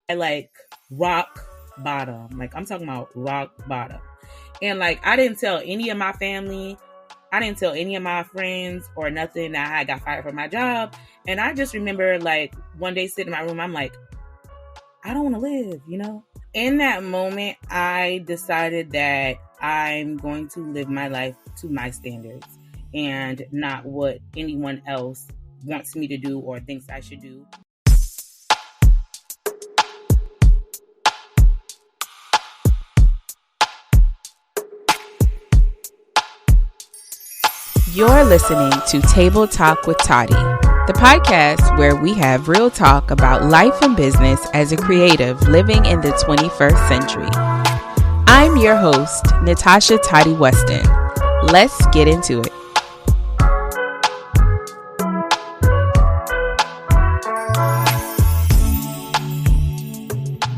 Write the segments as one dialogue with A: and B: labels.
A: I like rock bottom. Like I'm talking about rock bottom. And like I didn't tell any of my family, I didn't tell any of my friends or nothing that I got fired from my job. And I just remember like one day sitting in my room, I'm like, I don't want to live, you know? In that moment, I decided that I'm going to live my life to my standards and not what anyone else wants me to do or thinks I should do.
B: You're listening to Table Talk with Toddy, the podcast where we have real talk about life and business as a creative living in the 21st century. I'm your host, Natasha Toddy Weston. Let's get into it.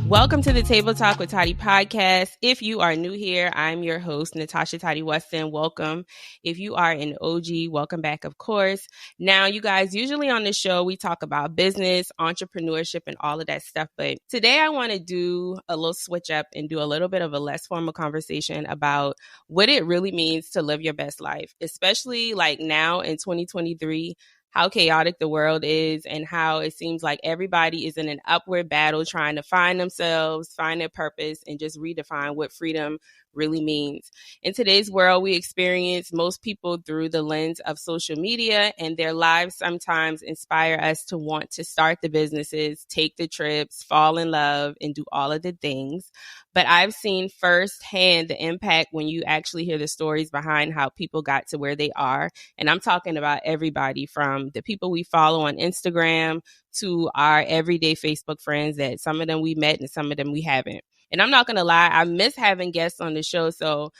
B: Welcome to the Table Talk with Toddy podcast. If you are new here, I'm your host, Natasha Toddy Weston. Welcome. If you are an OG, welcome back, of course. Now, you guys, usually on the show, we talk about business, entrepreneurship, and all of that stuff. But today I want to do a little switch up and do a little bit of a less formal conversation about what it really means to live your best life, especially like now in 2023. How chaotic the world is and how it seems like everybody is in an upward battle trying to find themselves, find their purpose, and just redefine what freedom really means. In today's world, we experience most people through the lens of social media, and their lives sometimes inspire us to want to start the businesses, take the trips, fall in love, and do all of the things. But I've seen firsthand the impact when you actually hear the stories behind how people got to where they are. And I'm talking about everybody from the people we follow on Instagram to our everyday Facebook friends that some of them we met and some of them we haven't. And I'm not going to lie, I miss having guests on the show. So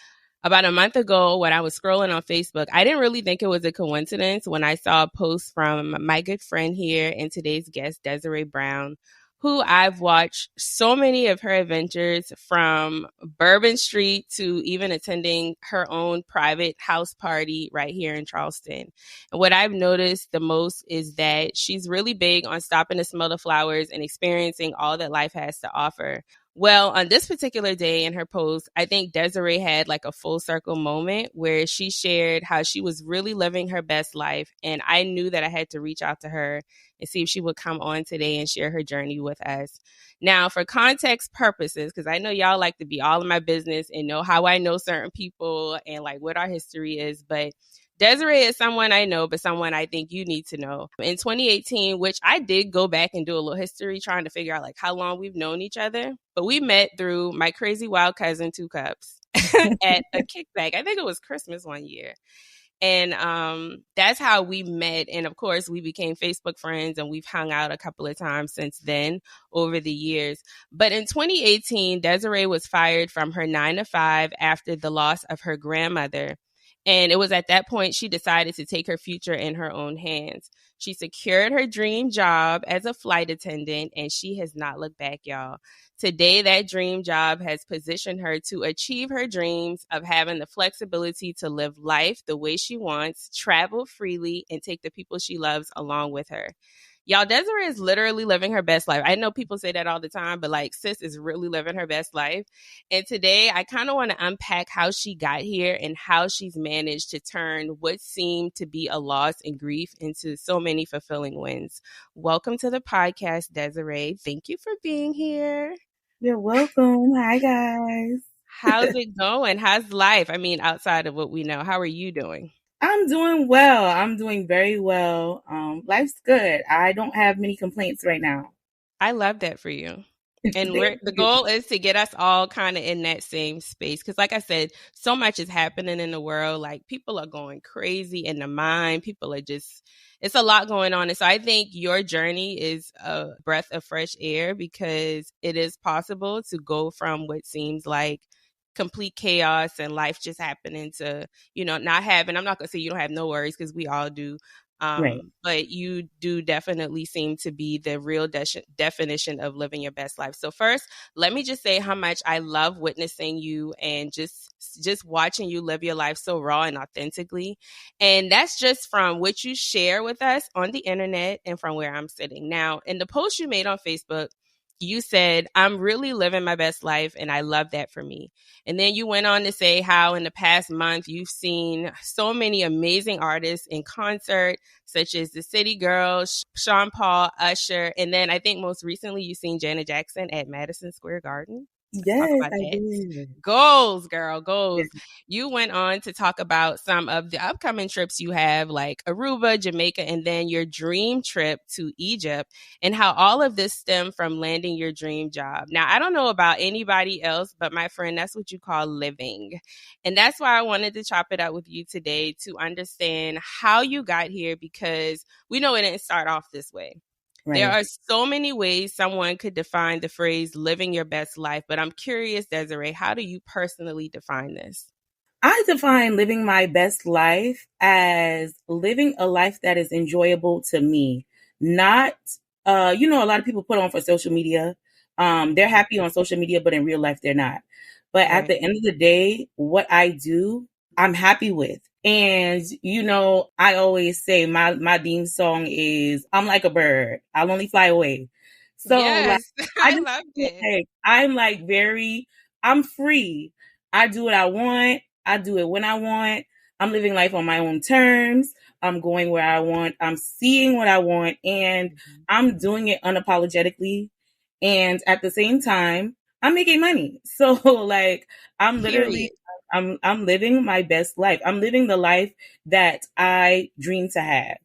B: about a month ago, when I was scrolling on Facebook, I didn't really think it was a coincidence when I saw a post from my good friend here and today's guest, Desiree Brown, who I've watched so many of her adventures from Bourbon Street to even attending her own private house party right here in Charleston. And what I've noticed the most is that she's really big on stopping to smell the flowers and experiencing all that life has to offer. Well, on this particular day in her post, I think Desiree had like a full circle moment where she shared how she was really living her best life. And I knew that I had to reach out to her and see if she would come on today and share her journey with us. Now, for context purposes, because I know y'all like to be all in my business and know how I know certain people and like what our history is, but Desiree is someone I know, but someone I think you need to know. In 2018, which I did go back and do a little history trying to figure out like how long we've known each other, but we met through my crazy wild cousin, Two Cups, at a kickback. I think it was Christmas one year. And that's how we met. And of course, we became Facebook friends and we've hung out a couple of times since then over the years. But in 2018, Desiree was fired from her 9-to-5 after the loss of her grandmother. And it was at that point she decided to take her future in her own hands. She secured her dream job as a flight attendant, and she has not looked back, y'all. Today, that dream job has positioned her to achieve her dreams of having the flexibility to live life the way she wants, travel freely, and take the people she loves along with her. Y'all, Desiree is literally living her best life. I know people say that all the time, but like sis is really living her best life. And today I kind of want to unpack how she got here and how she's managed to turn what seemed to be a loss and grief into so many fulfilling wins. Welcome to the podcast, Desiree. Thank you for being here.
A: You're welcome. Hi, guys.
B: How's it going? How's life? I mean, outside of what we know, how are you doing?
A: I'm doing well. I'm doing very well. Life's good. I don't have many complaints right now.
B: I love that for you. And the
A: Thank you.
B: goal is to get us all kind of in that same space. Because like I said, so much is happening in the world. Like people are going crazy in the mind. People are just, it's a lot going on. And so I think your journey is a breath of fresh air because it is possible to go from what seems like complete chaos and life just happening to, not having, I'm not going to say you don't have no worries because we all do.
A: Right.
B: But you do definitely seem to be the real definition of living your best life. So first, let me just say how much I love witnessing you and just watching you live your life so raw and authentically. And that's just from what you share with us on the internet and from where I'm sitting. Now, in the post you made on Facebook, you said, I'm really living my best life and I love that for me. And then you went on to say how in the past month you've seen so many amazing artists in concert, such as the City Girls, Sean Paul, Usher, and then I think most recently you've seen Janet Jackson at Madison Square Garden. Let's talk
A: Yes,
B: about
A: I
B: that.
A: did.
B: Goals, girl,
A: Yeah.
B: goals. You went on to talk about some of the upcoming trips you have, like Aruba, Jamaica, and then your dream trip to Egypt, and how all of this stemmed from landing your dream job. Now, I don't know about anybody else, but my friend, that's what you call living. And that's why I wanted to chop it up with you today to understand how you got here, because we know it didn't start off this way. There
A: Right.
B: are so many ways someone could define the phrase living your best life, but I'm curious, Desiree, how do you personally define this?
A: I define living my best life as living a life that is enjoyable to me. Not, a lot of people put on for social media. They're happy on social media, but in real life, they're not. But at
B: Right.
A: the end of the day, what I do, I'm happy with. And, I always say my theme song is I'm like a bird. I'll only fly away. So like
B: Yes,
A: I
B: I
A: just
B: love
A: feel
B: it.
A: like I'm free. I do what I want. I do it when I want. I'm living life on my own terms. I'm going where I want. I'm seeing what I want, and
B: Mhm.
A: I'm doing it unapologetically. And at the same time, I'm making money. So like I'm literally
B: Period.
A: I'm living my best life. I'm living the life that I dream to have,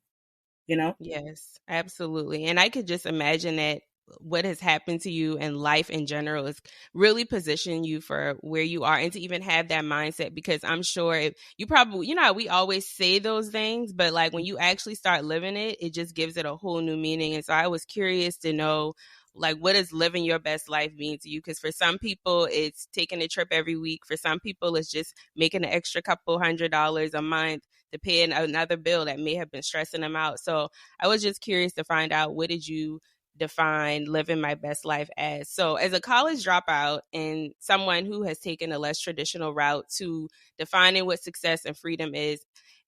A: you know?
B: Yes, absolutely. And I could just imagine that what has happened to you and life in general is really positioning you for where you are, and to even have that mindset, because I'm sure if you probably, how we always say those things, but like when you actually start living it, it just gives it a whole new meaning. And so I was curious to know, like, what does living your best life mean to you? Because for some people, it's taking a trip every week. For some people, it's just making an extra couple $100s a month to pay another bill that may have been stressing them out. So I was just curious to find out, what did you define living my best life as? So, as a college dropout and someone who has taken a less traditional route to defining what success and freedom is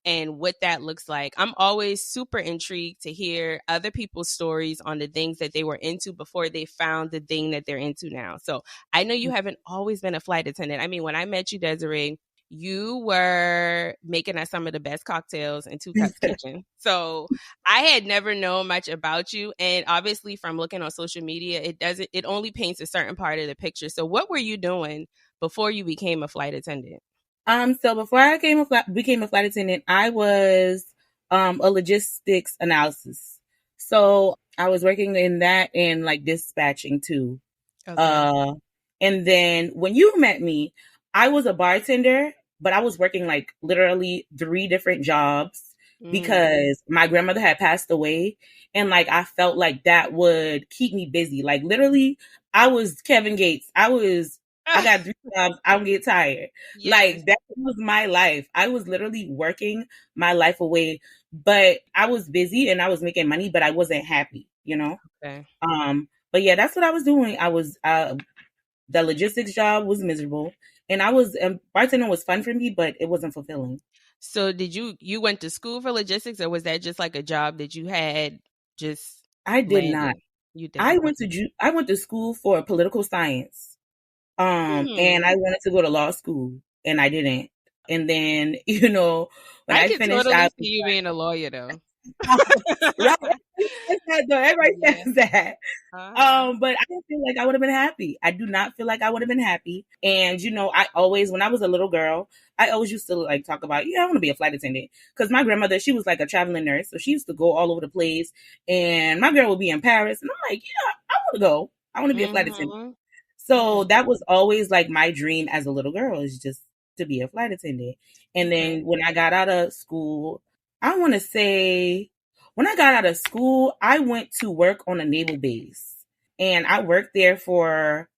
B: and what that looks like, I'm always super intrigued to hear other people's stories on the things that they were into before they found the thing that they're into now. So, I know you haven't always been a flight attendant. I mean, when I met you, Desiree, you were making us some of the best cocktails in Two Cups Kitchen. So I had never known much about you. And obviously from looking on social media, it only paints a certain part of the picture. So what were you doing before you became a flight attendant?
A: So before I became a flight attendant, I was a logistics analysis. So I was working in that and like dispatching too.
B: Okay.
A: Uh, and then when you met me, I was a bartender, but I was working like literally 3 different jobs
B: Mm.
A: because my grandmother had passed away. And like, I felt like that would keep me busy. Like literally, I was Kevin Gates. I got 3 jobs. I don't get tired.
B: Yes.
A: Like that was my life. I was literally working my life away, but I was busy and I was making money, but I wasn't happy.
B: Okay.
A: But yeah, that's what I was doing. The logistics job was miserable, and bartending was fun for me, but it wasn't fulfilling.
B: So did you went to school for logistics, or was that just like a job that you had just
A: I did not.
B: landed? You didn't. Okay.
A: I went to school for political science. And
B: Hmm.
A: I wanted to go to law school, and I didn't. And then, when
B: I
A: I
B: could
A: finished, I
B: totally
A: was
B: see you being a lawyer though.
A: right. Everybody
B: Yeah.
A: says that.
B: Uh-huh.
A: But I didn't feel like I would have been happy. I do not feel like I would have been happy. And I always, when I was a little girl, I always used to like talk about, yeah, I want to be a flight attendant. Because my grandmother, she was like a traveling nurse, so she used to go all over the place. And my girl would be in Paris, and I'm like, yeah, I want to go. I want to be a flight attendant.
B: Mhm.
A: So
B: Okay.
A: that was always like my dream as a little girl, is just to be a flight attendant. And
B: Okay.
A: then when I got out of school, I want to say when I got out of school, I went to work on a naval base, and I worked there for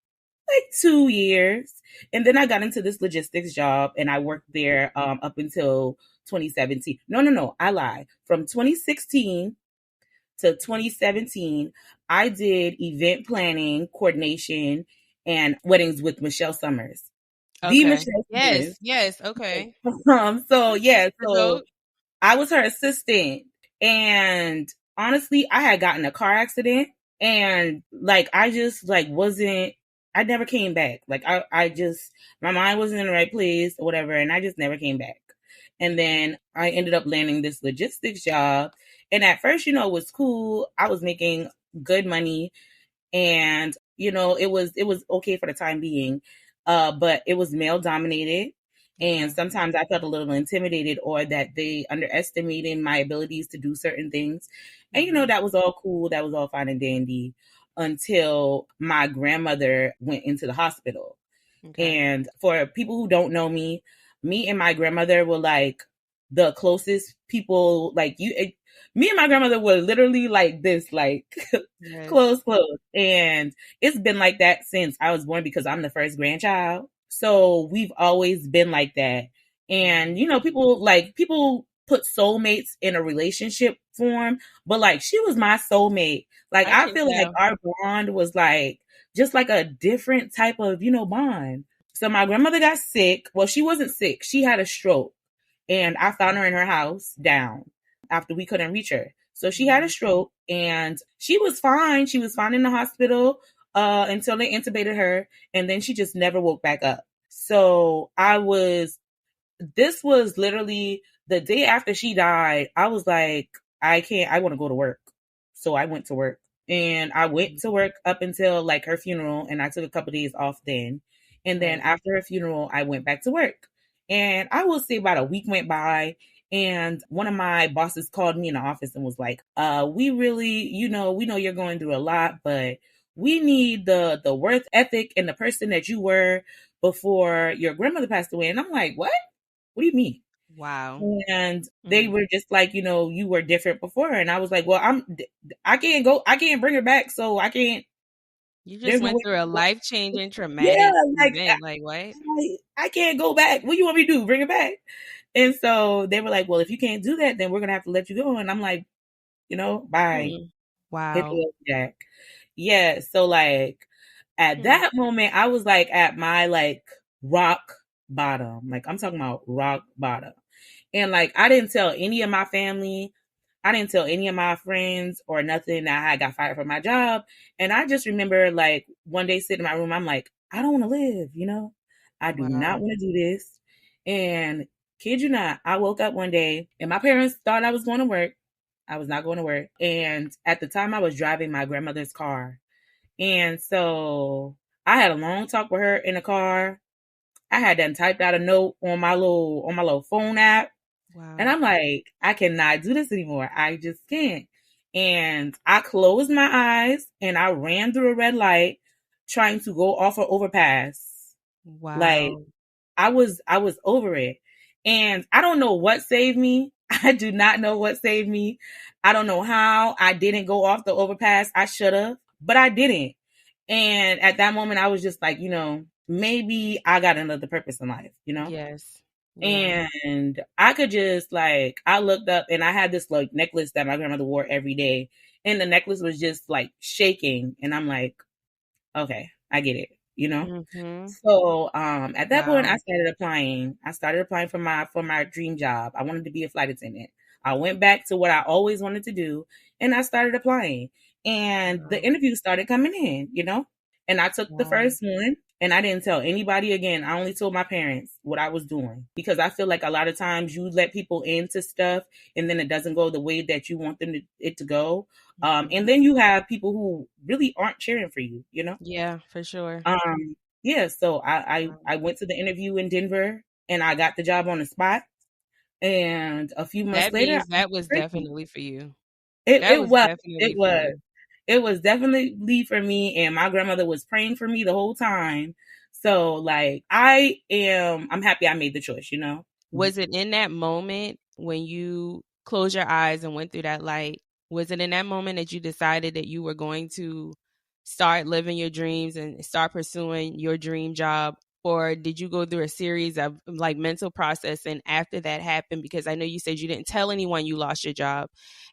A: like 2 years. And then I got into this logistics job, and I worked there up until 2017. No, I lied. From 2016 to 2017, I did event planning, coordination, and weddings with Michelle Summers. The
B: Okay.
A: Michelle
B: Yes.
A: Summers.
B: Yes. Okay.
A: So
B: That's
A: yeah,
B: the
A: so
B: result.
A: I was her assistant. And honestly, I had gotten a car accident. And like, I just like wasn't, I never came back. Like, I just, my mind wasn't in the right place or whatever. And I just never came back. And then I ended up landing this logistics job. And at first, it was cool. I was making good money, and it was okay for the time being, but it was male dominated, and
B: Okay.
A: sometimes I felt a little intimidated, or that they underestimated my abilities to do certain things. And
B: Mhm.
A: that was all cool, that was all fine and dandy, until my grandmother went into the hospital.
B: Okay.
A: And for people who don't know me, me and my grandmother were like the closest people. Like, me and my grandmother were literally like this, like
B: Yes.
A: close, close. And it's been like that since I was born, because I'm the first grandchild. So we've always been like that. And
B: Mhm.
A: people put soulmates in a relationship form, but like, she was my soulmate. Like,
B: I
A: I
B: can
A: feel like
B: tell.
A: our bond was like just like a different type of, bond. So my grandmother got sick. Well, she wasn't sick. She had a stroke. And I found her in her house down after we couldn't reach her. So she had a
B: Mhm.
A: stroke, and she was fine. She was fine in the hospital until they intubated her. And then she just never woke back up. So this was literally the day after she died. I was like, I want to go to work. So I went to work, and I went to work up until like her funeral, and I took a couple of days off then. And then
B: Right.
A: after her funeral, I went back to work. And I will say about a week went by, and one of my bosses called me in the office and was like, we really, we know you're going through a lot, but we need the worth ethic and the person that you were before your grandmother passed away. And I'm like, what do you mean?
B: Wow.
A: And they
B: Mm.
A: were just like, you were different before. And I was like, well, I can't bring her back. So I can't,
B: You just
A: there's no
B: went
A: way.
B: through a life-changing
A: Yeah,
B: traumatic
A: like,
B: event. Like, what?
A: I can't go back. What do you want me to do? Bring her back? And so they were like, well, if you can't do that, then we're going to have to let you go. And I'm like, bye.
B: Mm.
A: Hit
B: Wow.
A: the road, Jack. Yeah. So like, at
B: Mm.
A: that moment, I was like at my like rock bottom. Like, I'm talking about rock bottom. And like, I didn't tell any of my family, I didn't tell any of my friends or nothing that I got fired from my job. And I just remember like one day sitting in my room, I'm like, I don't want to live. I do not
B: Wow.
A: want to do this. And kid you not, I woke up one day and my parents thought I was going to work. I was not going to work. And at the time, I was driving my grandmother's car. And so I had a long talk with her in the car. I had done typed out a note on my little phone app. And
B: Wow.
A: I'm like, I cannot do this anymore. I just can't. And I closed my eyes and I ran through a red light trying to go off an overpass. Like,
B: Wow.
A: I was over it. And I don't know what saved me. I do not know what saved me. I don't know how I didn't go off the overpass. I should have, but I didn't. And at that moment I was just like, maybe I got another purpose in life.
B: Yes. Yeah.
A: And I could just like, I looked up and I had this like necklace that my grandmother wore every day. And the necklace was just like shaking. And I'm like, okay, I get it.
B: Mhm.
A: So at that point
B: Wow.
A: I started applying for my dream job. I wanted to be a flight attendant. I went back to what I always wanted to do, and I started applying. And the
B: Wow.
A: interviews started coming in. And I took the
B: Wow.
A: first one, and I didn't tell anybody again. I only told my parents what I was doing, because I feel like a lot of times you let people into stuff and then it doesn't go the way that you want it to go. And
B: Mhm.
A: then you have people who really aren't cheering for you.
B: Yeah, for sure.
A: Yeah, so
B: Wow.
A: I went to the interview in Denver and I got the job on the spot. And a few months
B: That
A: later, I
B: means
A: was
B: that was
A: pregnant.
B: definitely for you.
A: It
B: That
A: it
B: was
A: was it
B: definitely for
A: was
B: you.
A: it was definitely for me, and my grandmother was praying for me the whole time. So like, I'm happy I made the choice.
B: Was it in that moment when you closed your eyes and went through that light? Was it in that moment that you decided that you were going to start living your dreams and start pursuing your dream job? Or did you go through a series of like mental process and after that happened? Because I know you said you didn't tell anyone you lost your job.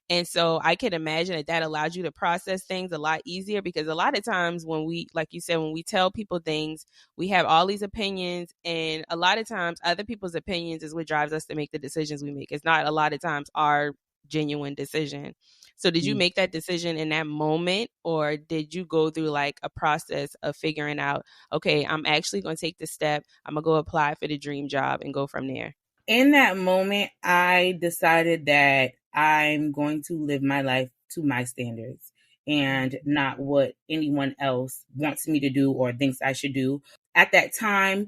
B: And so I could imagine that that allowed you to process things a lot easier, because a lot of times when we, like you said, when we tell people things, we have all these opinions, and a lot of times other people's opinions is what drives us to make the decisions we make. It's not a lot of times our genuine decision. So did you make that decision in that moment, or did you go through like a process of figuring out, okay, I'm actually going to take the step, I'm going to go apply for the dream job and go from there?
A: In that moment, I decided that I'm going to live my life to my standards and not what anyone else wants me to do or thinks I should do. At that time,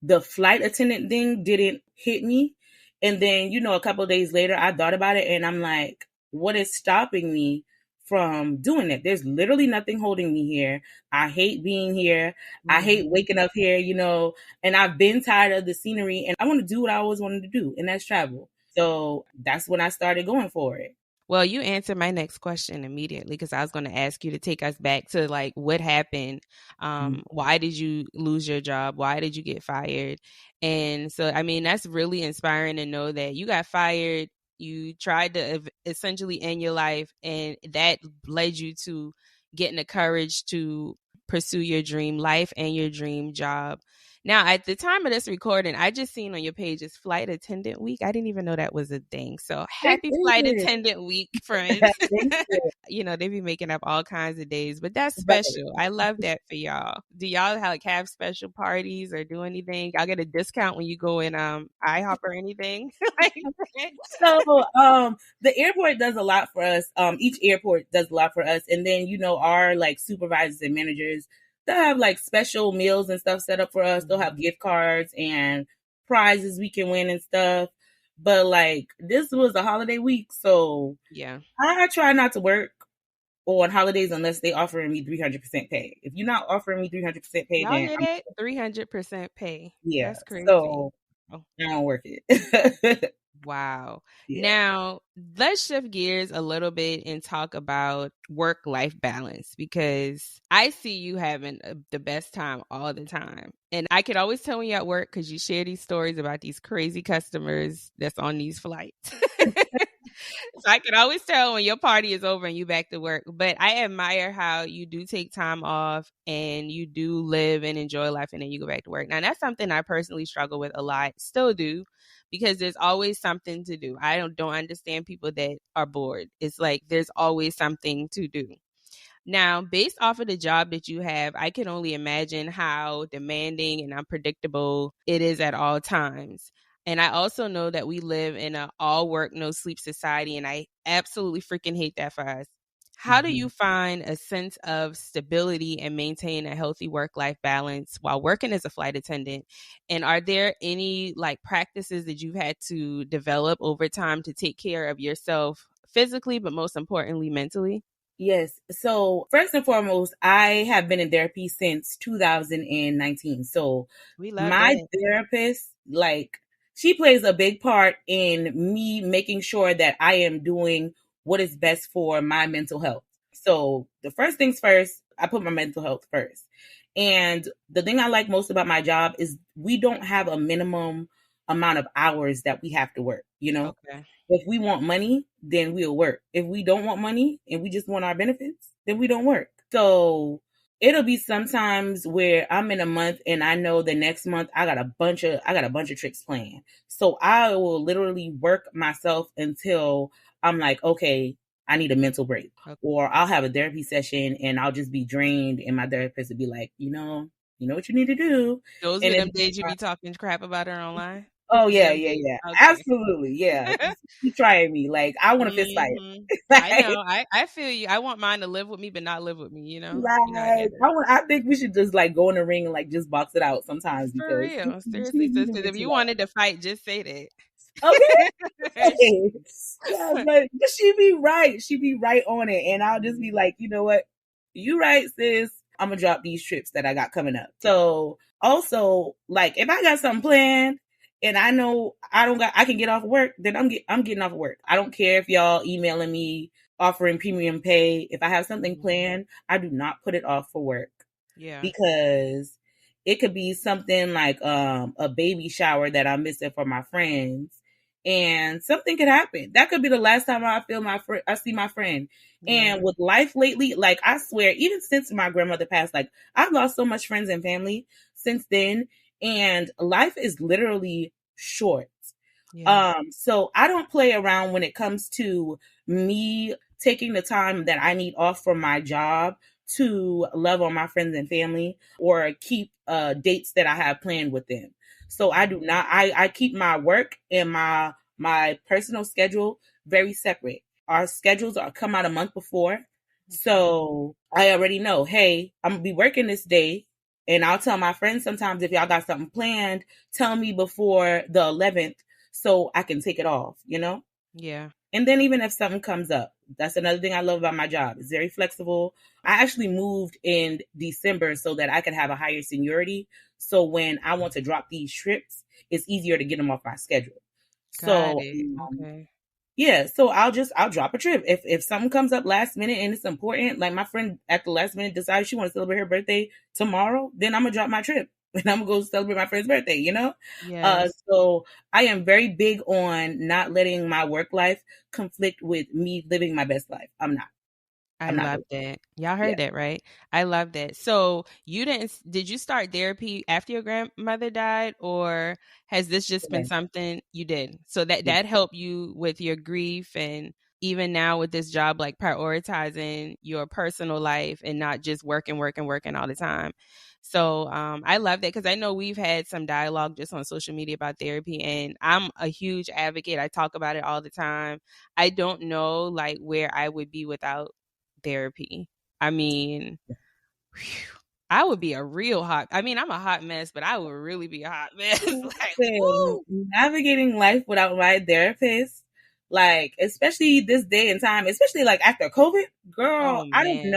A: the flight attendant thing didn't hit me. And then, a couple of days later, I thought about it and I'm like, what is stopping me from doing it? There's literally nothing holding me here. I hate being here. I hate waking up here, and I've been tired of the scenery and I want to do what I always wanted to do, and that's travel. So that's when I started going for it.
B: Well, you answered my next question immediately, because I was going to ask you to take us back to like what happened. Why did you lose your job? Why did you get fired? And so, I mean, that's really inspiring to know that you got fired. You tried to essentially end your life, and that led you to getting the courage to pursue your dream life and your dream job. Now, at the time of this recording, I just seen on your page is Flight Attendant Week. I didn't even know that was a thing. So happy Flight Attendant Week, friends. They be making up all kinds of days, but that's special. I love that for y'all. Do y'all have special parties or do anything? Y'all get a discount when you go in IHOP or anything?
A: So the airport does a lot for us. Each airport does a lot for us. And then, our like supervisors and managers, they'll have like special meals and stuff set up for us. They'll have gift cards and prizes we can win and stuff. But like this was a holiday week, so
B: yeah,
A: I try not to work on holidays unless they offering me 300% pay. If you're not offering me 300% pay,
B: y'all
A: then
B: hear that? 300% pay.
A: Yeah,
B: that's crazy.
A: So I don't work it.
B: Wow. Yeah. Now, let's shift gears a little bit and talk about work-life balance, because I see you having the best time all the time. And I could always tell when you're at work because you share these stories about these crazy customers that's on these flights. So I can always tell when your party is over and you back to work. But I admire how you do take time off and you do live and enjoy life, and then you go back to work. Now, that's something I personally struggle with a lot, still do, because there's always something to do. I don't understand people that are bored. It's like there's always something to do. Now, based off of the job that you have, I can only imagine how demanding and unpredictable it is at all times. And I also know that we live in an all work, no sleep society, and I absolutely freaking hate that for us. How do you find a sense of stability and maintain a healthy work-life balance while working as a flight attendant? And are there any like practices that you've had to develop over time to take care of yourself physically, but most importantly, mentally?
A: Yes. So first and foremost, I have been in therapy since 2019. So my therapist, like, she plays a big part in me making sure that I am doing what is best for my mental health. So the first things first, I put my mental health first. And the thing I like most about my job is we don't have a minimum amount of hours that we have to work,
B: Okay.
A: If we want money, then we'll work. If we don't want money and we just want our benefits, then we don't work. So it'll be sometimes where I'm in a month and I know the next month I got a bunch of trips planned. So I will literally work myself until I'm like, okay, I need a mental break. Okay. Or I'll have a therapy session and I'll just be drained, and my therapist will be like, you know what you need to do.
B: Those are them days you be talking crap about her online?
A: Oh, yeah. Okay. Absolutely. Yeah. Keep trying me. Like, I want to fist fight.
B: I know. I feel you. I want mine to live with me, but not live with me,
A: Like, I think we should just like go in the ring and like just box it out sometimes.
B: For real. Seriously, sis, because if you wanted to fight, just say that.
A: Okay. Yeah, but she be right. She be right on it. And I'll just be like, you know what? You right, sis. I'm gonna drop these trips that I got coming up. So also, like, if I got something planned and I know I can get off work, then I'm getting off work. I don't care if y'all emailing me offering premium pay. If I have something planned, I do not put it off for work.
B: Yeah.
A: Because it could be something like a baby shower that I'm missing for my friends, and something could happen. That could be the last time I see my friend. Yeah. And with life lately, like, I swear, even since my grandmother passed, like, I've lost so much friends and family since then, and life is literally short. Yeah. So I don't play around when it comes to me taking the time that I need off from my job to love on my friends and family or keep dates that I have planned with them. So I do not, I keep my work and my personal schedule very separate. Our schedules are come out a month before. So I already know, hey, I'm gonna be working this day. And I'll tell my friends sometimes, if y'all got something planned, tell me before the 11th so I can take it off, you know?
B: Yeah.
A: And then even if something comes up, that's another thing I love about my job. It's very flexible. I actually moved in December so that I could have a higher seniority. So when I want to drop these trips, it's easier to get them off my schedule.
B: Got
A: So
B: it. Okay.
A: yeah, so I'll drop a trip. If something comes up last minute and it's important, like my friend at the last minute decided she wants to celebrate her birthday tomorrow, then I'm gonna drop my trip and I'm gonna go celebrate my friend's birthday, you know?
B: Yes.
A: So I am very big on not letting my work life conflict with me living my best life.
B: I
A: I'm not
B: love
A: doing
B: that. Y'all
A: it. Yeah.
B: heard that, right? I love that. So did you start therapy after your grandmother died, or has this just been
A: Yeah.
B: something you did? So that
A: Yeah.
B: that helped you with your grief, and even now with this job, like prioritizing your personal life and not just working all the time. So I love that, because I know we've had some dialogue just on social media about therapy, and I'm a huge advocate. I talk about it all the time. I don't know like where I would be without therapy. I mean, whew, I would be a real hot. I mean, I'm a hot mess, but I would really be a hot mess. Like,
A: Listen,
B: woo.
A: navigating life without my therapist, like especially this day and time, especially like after COVID, girl,
B: Oh man.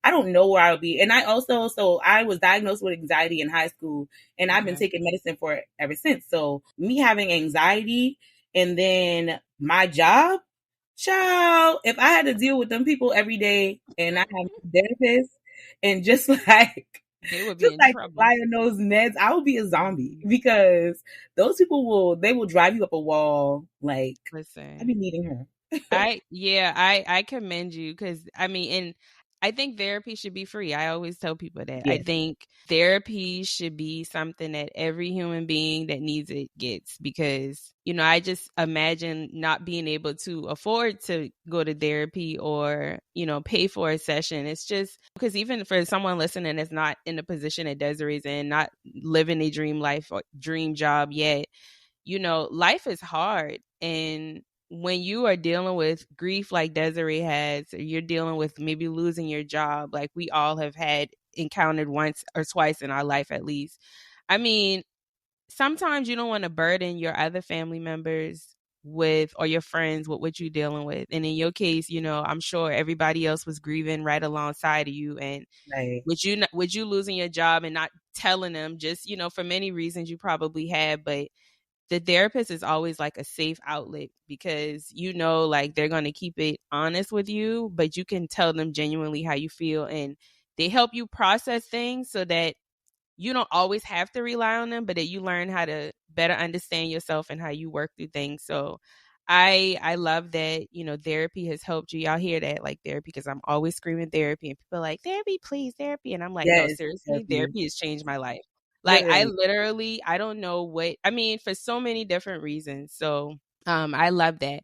A: I don't know where I'll be. And I also, so I was diagnosed with anxiety in high school, and I've been
B: Okay.
A: taking medicine for it ever since. So me having anxiety and then my job, child, if I had to deal with them people every day and I have a therapist and just like
B: They would be
A: just
B: in
A: like
B: trouble.
A: flying those meds, I would be a zombie because those people will drive you up a wall. Like I'd
B: Listen.
A: be needing her.
B: I commend you, because I mean, and I think therapy should be free. I always tell people that. I
A: Yeah,
B: think therapy should be something that every human being that needs it gets, because I just imagine not being able to afford to go to therapy or pay for a session. It's just because even for someone listening that's not in the position that Desiree's in, not living a dream life or dream job yet, life is hard. And when you are dealing with grief like Desiree has, or you're dealing with maybe losing your job, like we all have had encountered once or twice in our life at least. I mean, sometimes you don't want to burden your other family members with, or your friends with, what you're dealing with. And in your case, I'm sure everybody else was grieving right alongside of you. And
A: right.
B: with you losing your job and not telling them, just for many reasons you probably had, but the therapist is always like a safe outlet, because like they're going to keep it honest with you, but you can tell them genuinely how you feel, and they help you process things so that you don't always have to rely on them, but that you learn how to better understand yourself and how you work through things. So I love that, therapy has helped you. Y'all hear that, like therapy, because I'm always screaming therapy, and people are like, therapy, please, therapy. And I'm like, no,
A: Yes,
B: seriously,
A: definitely.
B: therapy has changed my life. Like
A: Literally.
B: I don't know what, I mean, for so many different reasons. So I love that.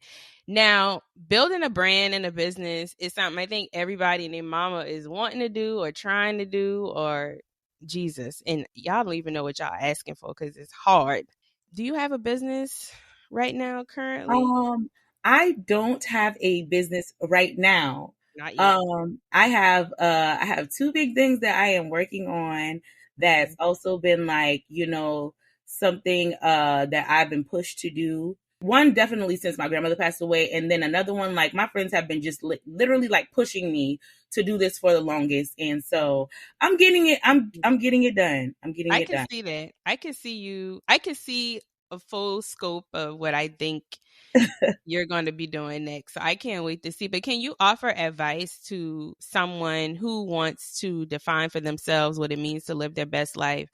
B: Now, building a brand and a business is something I think everybody and their mama is wanting to do or trying to do, or Jesus. And y'all don't even know what y'all asking for, because it's hard. Do you have a business right now currently?
A: Um, I don't have a business right now.
B: Not yet.
A: I have two big things that I am working on that's
B: Okay.
A: also been like, something that I've been pushed to do. One definitely since my grandmother passed away, and then another one like my friends have been just literally like pushing me to do this for the longest, and so I'm getting it. I'm getting it done. I'm getting
B: I
A: it
B: can
A: done.
B: see that. I can see you. I can see a full scope of what I think you're going to be doing next. So I can't wait to see. But can you offer advice to someone who wants to define for themselves what it means to live their best life?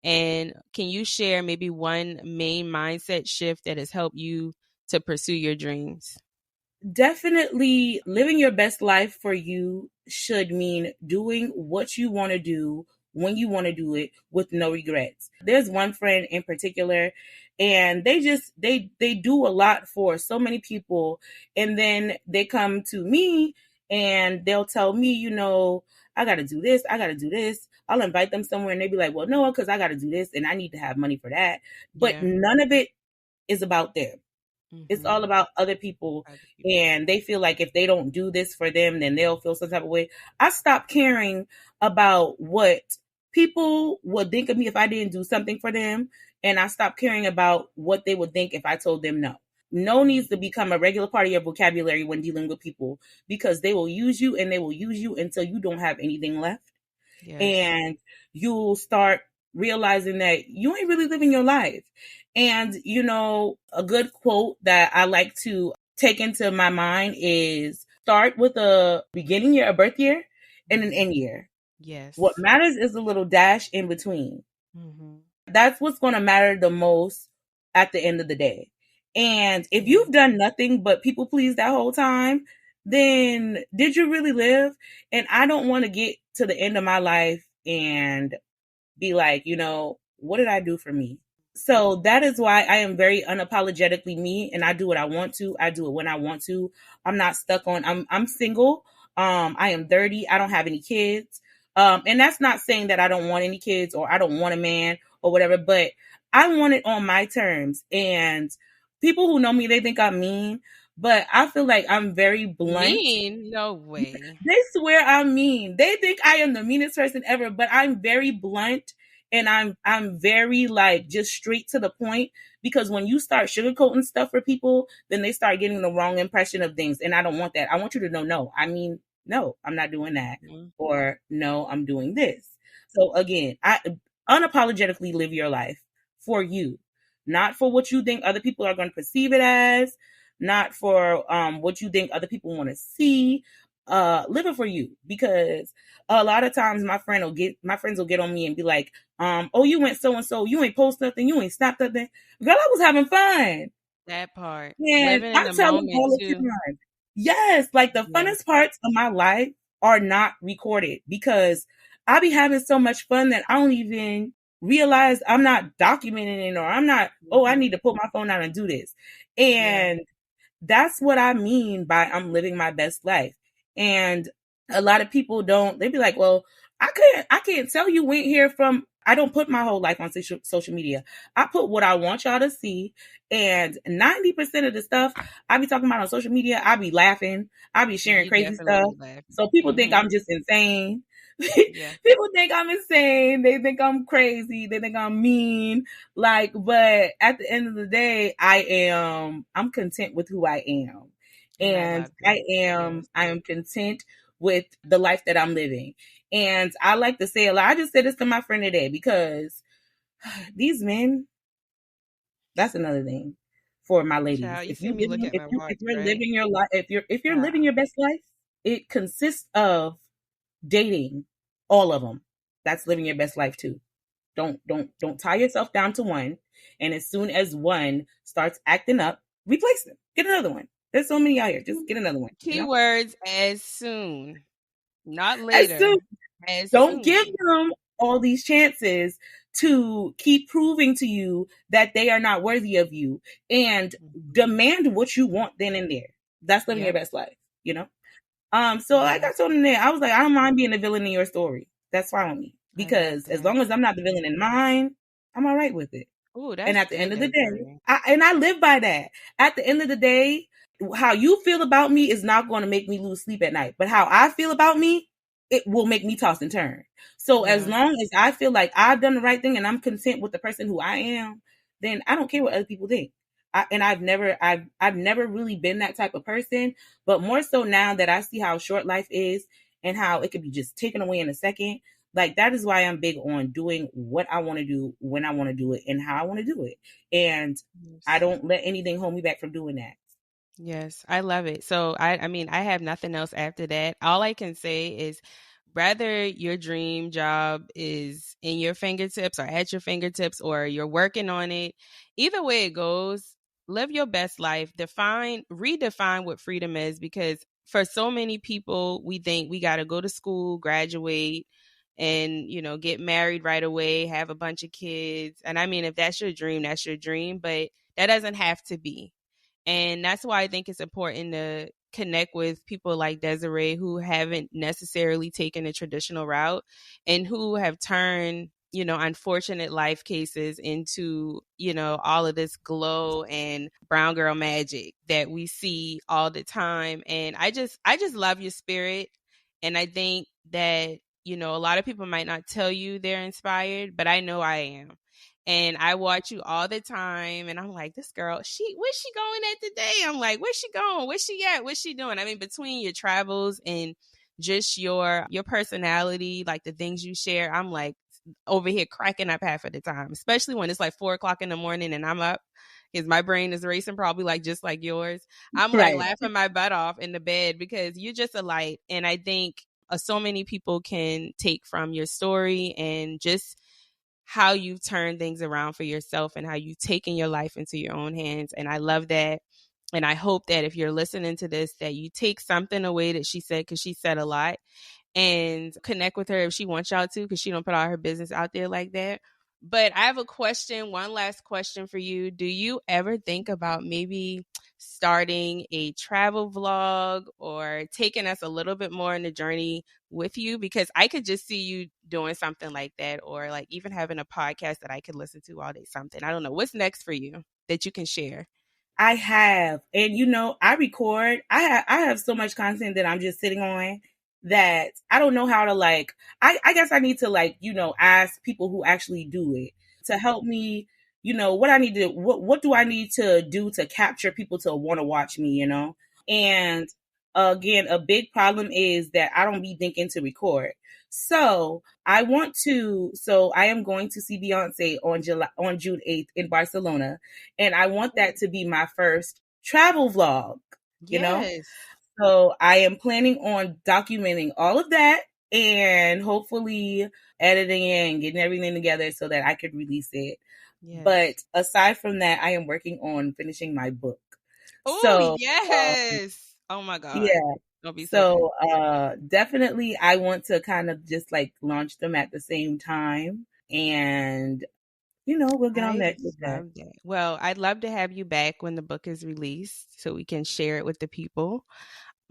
B: And can you share maybe one main mindset shift that has helped you to pursue your dreams?
A: Definitely living your best life for you should mean doing what you want to do when you want to do it with no regrets. There's one friend in particular, and they do a lot for so many people, and then they come to me and they'll tell me, I got to do this, I got to do this. I'll invite them somewhere and they be like, well, no, because I got to do this and I need to have money for that. But none of it is about them. It's all about other people. And they feel like if they don't do this for them, then they'll feel some type of way. I stopped caring about what people would think of me if I didn't do something for them. And I stopped caring about what they would think if I told them no. No needs to become a regular part of your vocabulary when dealing with people, because they will use you and they will use you until you don't have anything left. Yes. And you'll start realizing that you ain't really living your life. And, a good quote that I like to take into my mind is start with a beginning year, a birth year, and an end year.
B: Yes.
A: What matters is a little dash in between. Mm-hmm. That's what's going to matter the most at the end of the day. And if you've done nothing but people please that whole time, then did you really live? And I don't want to get to the end of my life and be like, what did I do for me? So that is why I am very unapologetically me, and I do what I want to. I do it when I want to. I'm not stuck on, I'm single. I am 30. I don't have any kids. And that's not saying that I don't want any kids or I don't want a man or whatever, but I want it on my terms. And people who know me, they think I'm mean, but I feel like I'm very blunt.
B: Mean? No way.
A: They swear I'm mean. They think I am the meanest person ever, but I'm very blunt. And I'm very just straight to the point, because when you start sugarcoating stuff for people, then they start getting the wrong impression of things. And I don't want that. I want you to know, no, I'm not doing that. Mm-hmm. Or no, I'm doing this. So again, I unapologetically live your life for you, not for what you think other people are going to perceive it as, not for what you think other people want to see. Live it for you, because a lot of times my friends will get on me and be like, oh, you went so-and-so, you ain't post nothing, you ain't snapped nothing. Girl, I was having fun.
B: That part.
A: And I tell them all the time. Yes, the funnest parts of my life are not recorded, because I be having so much fun that I don't even realize I'm not documenting it, or I'm not, I need to put my phone out and do this. And that's what I mean by I'm living my best life. And a lot of people they be like, well, I can't tell you went here from, I don't put my whole life on social media. I put what I want y'all to see. And 90% of the stuff I be talking about on social media, I be laughing. I be sharing crazy stuff. So people think I'm just insane. People think I'm insane. They think I'm crazy. They think I'm mean. But at the end of the day, I'm content with who I am. And I am content with the life that I'm living. And I like to say a lot. I just said this to my friend today, because these men, that's another thing for my ladies.
B: Child,
A: if you're living your life, if you're living your best life, it consists of dating all of them. That's living your best life too. Don't tie yourself down to one. And as soon as one starts acting up, replace them. Get another one. There's so many out here. Just get another one.
B: Keywords, as soon, not later.
A: Don't give them all these chances to keep proving to you that they are not worthy of you, and demand what you want then and there. That's living your best life, So like I told him there, I was like, I don't mind being the villain in your story. That's fine with me, because as long as I'm not the villain in mine, I'm all right with it.
B: Ooh,
A: and at the end of the day, I live by that. At the end of the day, how you feel about me is not going to make me lose sleep at night, but how I feel about me, it will make me toss and turn. So as long as I feel like I've done the right thing and I'm content with the person who I am, then I don't care what other people think. I've never really been that type of person, but more so now that I see how short life is and how it could be just taken away in a second. That is why I'm big on doing what I want to do, when I want to do it, and how I want to do it. And I don't let anything hold me back from doing that.
B: Yes, I love it. So I mean, I have nothing else after that. All I can say is, whether your dream job is in your fingertips or at your fingertips, or you're working on it, either way it goes, live your best life. Redefine what freedom is, because for so many people, we think we got to go to school, graduate, and, get married right away, have a bunch of kids. And I mean, if that's your dream, that's your dream, but that doesn't have to be. And that's why I think it's important to connect with people like Desiree who haven't necessarily taken a traditional route and who have turned, unfortunate life cases into, all of this glow and brown girl magic that we see all the time. And I just love your spirit. And I think that, a lot of people might not tell you they're inspired, but I know I am. And I watch you all the time, and I'm like, this girl, where's she going at today? I'm like, where's she going? Where's she at? What's she doing? I mean, between your travels and just your personality, like the things you share, I'm like over here cracking up half of the time, especially when it's like 4:00 in the morning and I'm up because my brain is racing, probably like just like yours. I'm like
A: Right.
B: laughing my butt off in the bed because you're just a light. And I think so many people can take from your story and just how you've turned things around for yourself and how you've taken your life into your own hands. And I love that. And I hope that if you're listening to this, that you take something away that she said, because she said a lot, and connect with her if she wants y'all to, because she don't put all her business out there like that. But I have one last question for you. Do you ever think about maybe starting a travel vlog or taking us a little bit more in the journey with you? Because I could just see you doing something like that, or like even having a podcast that I could listen to all day, something. I don't know. What's next for you that you can share?
A: I have, and I record. I have so much content that I'm just sitting on that I don't know how to like. I guess I need to like ask people who actually do it to help me. What I need to what do I need to do to capture people to want to watch me. And again, a big problem is that I don't be thinking to record. So I want to. So I am going to see Beyonce on June 8th in Barcelona, and I want that to be my first travel vlog.
B: Yes.
A: So I am planning on documenting all of that and hopefully editing it and getting everything together so that I could release it.
B: Yes.
A: But aside from that, I am working on finishing my book.
B: Oh,
A: So
B: yes. Oh my God.
A: yeah.
B: Don't be
A: So definitely I want to kind of just like launch them at the same time, and we'll get on
B: I
A: that with that.
B: love that. Well, I'd love to have you back when the book is released so we can share it with the people.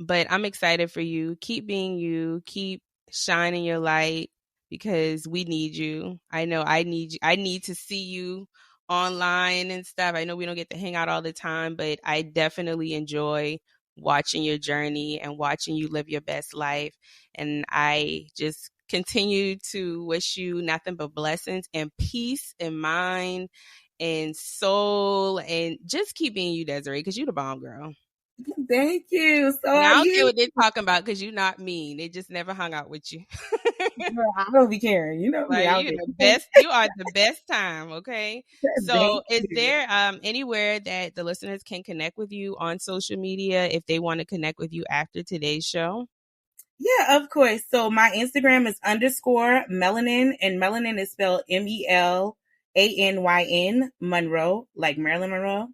B: But I'm excited for you. Keep being you. Keep shining your light because we need you. I know I need you. I need to see you online and stuff. I know we don't get to hang out all the time, but I definitely enjoy watching your journey and watching you live your best life. And I just continue to wish you nothing but blessings and peace in mind and soul, and just keep being you, Desiree, because you the bomb girl.
A: Thank you. So
B: And
A: are
B: I don't care
A: you.
B: what they're talking about because you're not mean. They just never hung out with you.
A: Girl, I don't be caring. You know me.
B: Like
A: I'll
B: you
A: get
B: the best. You are the best time. Okay. So
A: Thank
B: is
A: you.
B: there anywhere that the listeners can connect with you on social media if they want to connect with you after today's show?
A: Yeah, of course. So my Instagram is _melanin, and melanin is spelled MELANYN, Monroe, like Marilyn Monroe.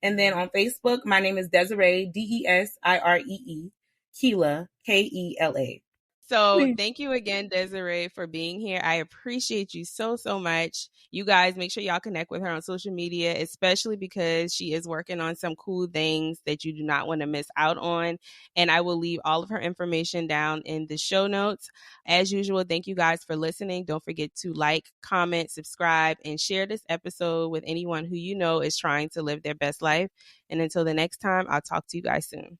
A: And then on Facebook, my name is Desiree, DESIREE, Keela, KELA.
B: So thank you again, Desiree, for being here. I appreciate you so, so much. You guys, make sure y'all connect with her on social media, especially because she is working on some cool things that you do not want to miss out on. And I will leave all of her information down in the show notes. As usual, thank you guys for listening. Don't forget to like, comment, subscribe, and share this episode with anyone who you know is trying to live their best life. And until the next time, I'll talk to you guys soon.